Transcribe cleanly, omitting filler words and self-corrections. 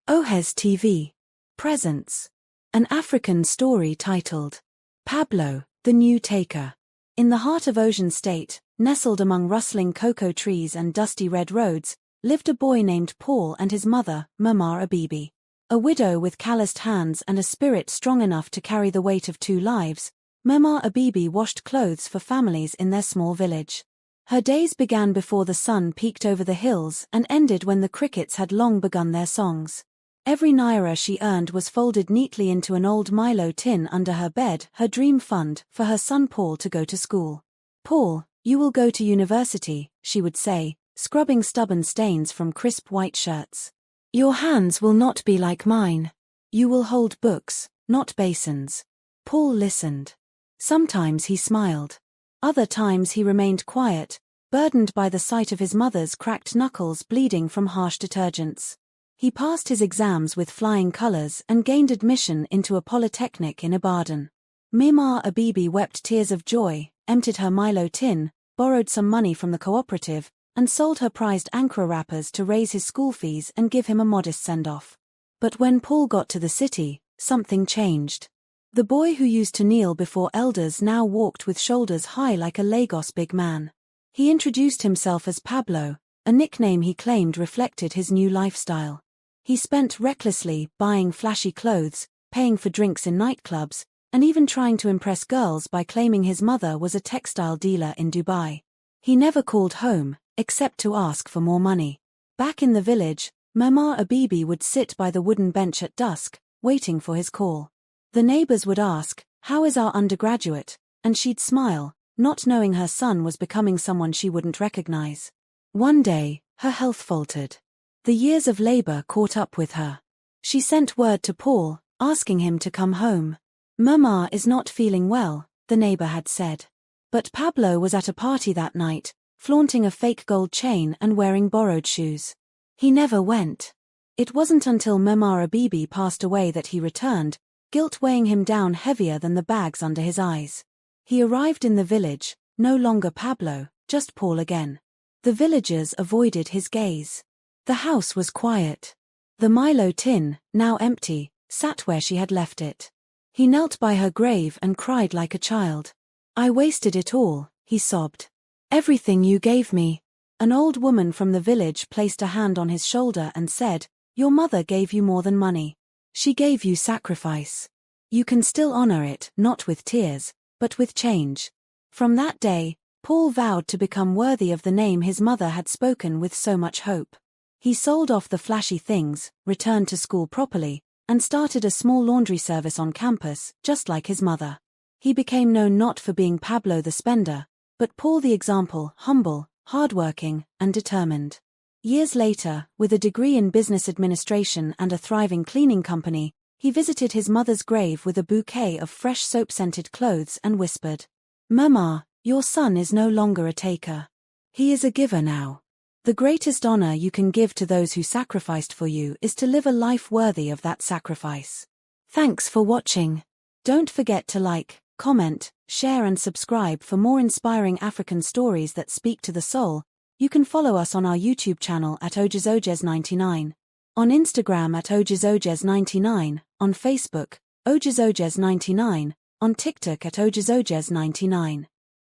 Ojes TV presents an African story titled Pablo, the New Taker. In the heart of Osun State, nestled among rustling cocoa trees and dusty red roads, lived a boy named Paul and his mother, Mama Abebi. A widow with calloused hands and a spirit strong enough to carry the weight of two lives, Mama Abebi washed clothes for families in their small village. Her days began before the sun peeked over the hills and ended when the crickets had long begun their songs. Every naira she earned was folded neatly into an old Milo tin under her bed, her dream fund, for her son Paul to go to school. "Paul, you will go to university," she would say, scrubbing stubborn stains from crisp white shirts. "Your hands will not be like mine. You will hold books, not basins." Paul listened. Sometimes he smiled. Other times he remained quiet, burdened by the sight of his mother's cracked knuckles bleeding from harsh detergents. He passed his exams with flying colors and gained admission into a polytechnic in Ibadan. Mama Abebi wept tears of joy, emptied her Milo tin, borrowed some money from the cooperative, and sold her prized Ankara wrappers to raise his school fees and give him a modest send-off. But when Paul got to the city, something changed. The boy who used to kneel before elders now walked with shoulders high like a Lagos big man. He introduced himself as Pablo, a nickname he claimed reflected his new lifestyle. He spent recklessly, buying flashy clothes, paying for drinks in nightclubs, and even trying to impress girls by claiming his mother was a textile dealer in Dubai. He never called home, except to ask for more money. Back in the village, Mama Abebi would sit by the wooden bench at dusk, waiting for his call. The neighbors would ask, "How is our undergraduate?" and she'd smile, not knowing her son was becoming someone she wouldn't recognize. One day, her health faltered. The years of labor caught up with her. She sent word to Paul, asking him to come home. "Mama is not feeling well," the neighbor had said. But Pablo was at a party that night, flaunting a fake gold chain and wearing borrowed shoes. He never went. It wasn't until Mama Abebi passed away that he returned, guilt weighing him down heavier than the bags under his eyes. He arrived in the village, no longer Pablo, just Paul again. The villagers avoided his gaze. The house was quiet. The Milo tin, now empty, sat where she had left it. He knelt by her grave and cried like a child. "I wasted it all," he sobbed. "Everything you gave me." An old woman from the village placed a hand on his shoulder and said, "Your mother gave you more than money. She gave you sacrifice. You can still honor it, not with tears, but with change." From that day, Paul vowed to become worthy of the name his mother had spoken with so much hope. He sold off the flashy things, returned to school properly, and started a small laundry service on campus, just like his mother. He became known not for being Pablo the spender, but Paul the example, humble, hardworking, and determined. Years later, with a degree in business administration and a thriving cleaning company, he visited his mother's grave with a bouquet of fresh soap-scented clothes and whispered, "Mama, your son is no longer a taker. He is a giver now. The greatest honor you can give to those who sacrificed for you is to live a life worthy of that sacrifice." Thanks for watching. Don't forget to like, comment, share and subscribe for more inspiring African stories that speak to the soul. You can follow us on our YouTube channel at Ojes99, on Instagram at Ojes99, on Facebook, Ojes99, on TikTok at Ojes99.